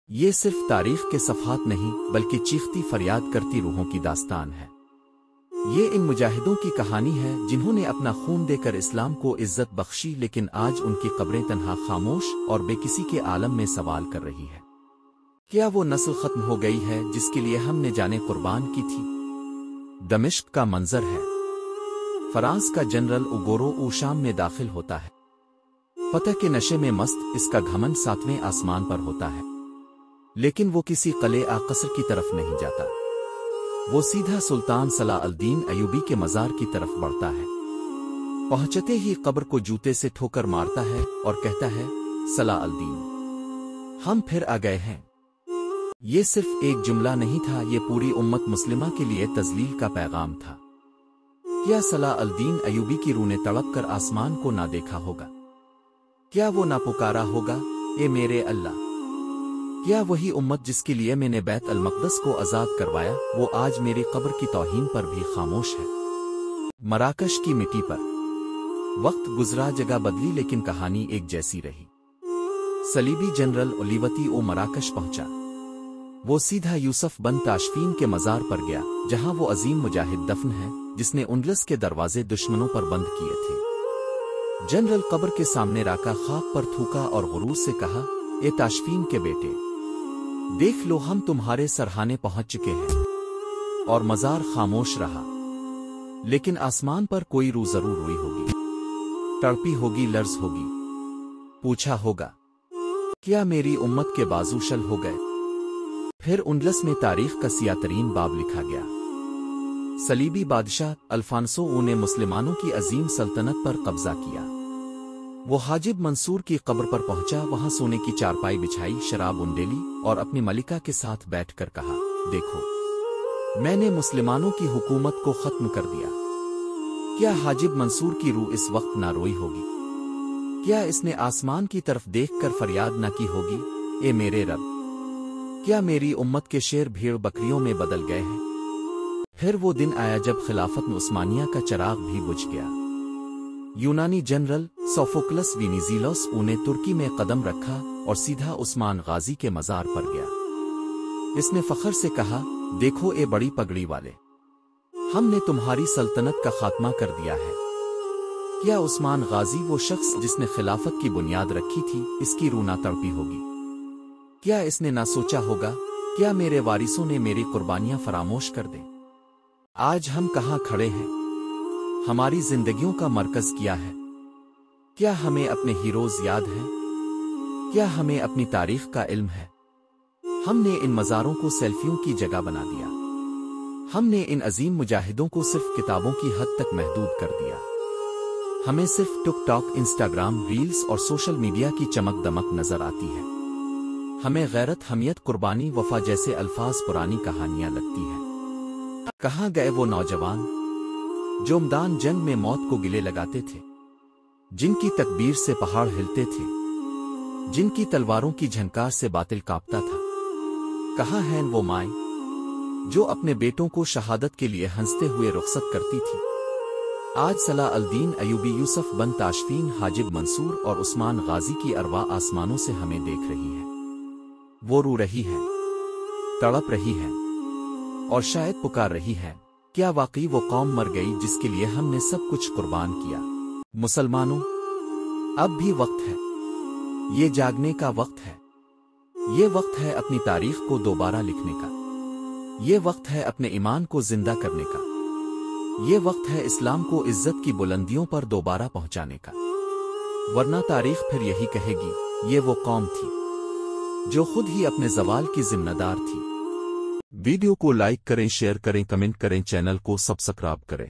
یہ صرف تاریخ کے صفحات نہیں بلکہ چیختی فریاد کرتی روحوں کی داستان ہے۔ یہ ان مجاہدوں کی کہانی ہے جنہوں نے اپنا خون دے کر اسلام کو عزت بخشی، لیکن آج ان کی قبریں تنہا، خاموش اور بے کسی کے عالم میں سوال کر رہی ہے۔ کیا وہ نسل ختم ہو گئی ہے جس کے لیے ہم نے جانیں قربان کی تھی؟ دمشق کا منظر ہے۔ فرانس کا جنرل اگورو او شام میں داخل ہوتا ہے۔ فتح کے نشے میں مست، اس کا گھمنڈ 7ویں آسمان پر ہوتا ہے، لیکن وہ کسی قلعہ قصر کی طرف نہیں جاتا۔ وہ سیدھا سلطان صلاح الدین ایوبی کے مزار کی طرف بڑھتا ہے۔ پہنچتے ہی قبر کو جوتے سے ٹھوکر مارتا ہے اور کہتا ہے، صلاح الدین، ہم پھر آ گئے ہیں۔ یہ صرف ایک جملہ نہیں تھا، یہ پوری امت مسلمہ کے لیے تذلیل کا پیغام تھا۔ کیا صلاح الدین ایوبی کی روح نے تڑپ کر آسمان کو نہ دیکھا ہوگا؟ کیا وہ نہ پکارا ہوگا، اے میرے اللہ؟ کیا وہی امت جس کے لیے میں نے بیت المقدس کو آزاد کروایا، وہ آج میری قبر کی توہین پر بھی خاموش ہے؟ مراکش کی مٹی پر وقت گزرا، جگہ بدلی، لیکن کہانی ایک جیسی رہی۔ صلیبی جنرل اولیوتی او مراکش پہنچا۔ وہ سیدھا یوسف بن تاشفین کے مزار پر گیا، جہاں وہ عظیم مجاہد دفن ہے جس نے اندلس کے دروازے دشمنوں پر بند کیے تھے۔ جنرل قبر کے سامنے راکا خاک پر تھوکا اور غرور سے کہا، اے تاشفین کے بیٹے، دیکھ لو، ہم تمہارے سرہانے پہنچ چکے ہیں۔ اور مزار خاموش رہا، لیکن آسمان پر کوئی روح ضرور روئی ہوگی، تڑپی ہوگی، لرز ہوگی، پوچھا ہوگا، کیا میری امت کے بازو شل ہو گئے؟ پھر اندلس میں تاریخ کا سیاہ ترین باب لکھا گیا۔ صلیبی بادشاہ الفانسو او نے مسلمانوں کی عظیم سلطنت پر قبضہ کیا۔ وہ حاجب منصور کی قبر پر پہنچا، وہاں سونے کی چارپائی بچھائی، شراب انڈیلی اور اپنی ملکہ کے ساتھ بیٹھ کر کہا، دیکھو، میں نے مسلمانوں کی حکومت کو ختم کر دیا۔ کیا حاجب منصور کی روح اس وقت نہ روئی ہوگی؟ کیا اس نے آسمان کی طرف دیکھ کر فریاد نہ کی ہوگی، اے میرے رب؟ کیا میری امت کے شیر بھیڑ بکریوں میں بدل گئے ہیں؟ پھر وہ دن آیا جب خلافت عثمانیہ کا چراغ بھی بجھ گیا۔ یونانی جنرل سوفوکلس وینیزیلوس او نے ترکی میں قدم رکھا اور سیدھا عثمان غازی کے مزار پر گیا۔ اس نے فخر سے کہا، دیکھو اے بڑی پگڑی والے، ہم نے تمہاری سلطنت کا خاتمہ کر دیا ہے۔ کیا عثمان غازی، وہ شخص جس نے خلافت کی بنیاد رکھی تھی، اس کی روح نہ تڑپی ہوگی؟ کیا اس نے نہ سوچا ہوگا، کیا میرے وارثوں نے میری قربانیاں فراموش کر دیں؟ آج ہم کہاں کھڑے ہیں؟ ہماری زندگیوں کا مرکز کیا ہے؟ کیا ہمیں اپنے ہیروز یاد ہیں؟ کیا ہمیں اپنی تاریخ کا علم ہے؟ ہم نے ان مزاروں کو سیلفیوں کی جگہ بنا دیا۔ ہم نے ان عظیم مجاہدوں کو صرف کتابوں کی حد تک محدود کر دیا۔ ہمیں صرف ٹک ٹاک، انسٹاگرام، ریلز اور سوشل میڈیا کی چمک دمک نظر آتی ہے۔ ہمیں غیرت، حمیت، قربانی، وفا جیسے الفاظ پرانی کہانیاں لگتی ہیں۔ کہاں گئے وہ نوجوان جو میدان جنگ میں موت کو گلے لگاتے تھے، جن کی تکبیر سے پہاڑ ہلتے تھے، جن کی تلواروں کی جھنکار سے باطل کانپتا تھا؟ کہاں ہیں وہ مائیں جو اپنے بیٹوں کو شہادت کے لیے ہنستے ہوئے رخصت کرتی تھی؟ آج صلاح الدین ایوبی، یوسف بن تاشفین، حاجب منصور اور عثمان غازی کی ارواح آسمانوں سے ہمیں دیکھ رہی ہے۔ وہ رو رہی ہے، تڑپ رہی ہے اور شاید پکار رہی ہے، کیا واقعی وہ قوم مر گئی جس کے لیے ہم نے سب کچھ قربان کیا؟ مسلمانوں، اب بھی وقت ہے، یہ جاگنے کا وقت ہے۔ یہ وقت ہے اپنی تاریخ کو دوبارہ لکھنے کا۔ یہ وقت ہے اپنے ایمان کو زندہ کرنے کا۔ یہ وقت ہے اسلام کو عزت کی بلندیوں پر دوبارہ پہنچانے کا، ورنہ تاریخ پھر یہی کہے گی، یہ وہ قوم تھی جو خود ہی اپنے زوال کی ذمہ دار تھی۔ ویڈیو کو لائک کریں، شیئر کریں، کمنٹ کریں، چینل کو سبسکرائب کریں۔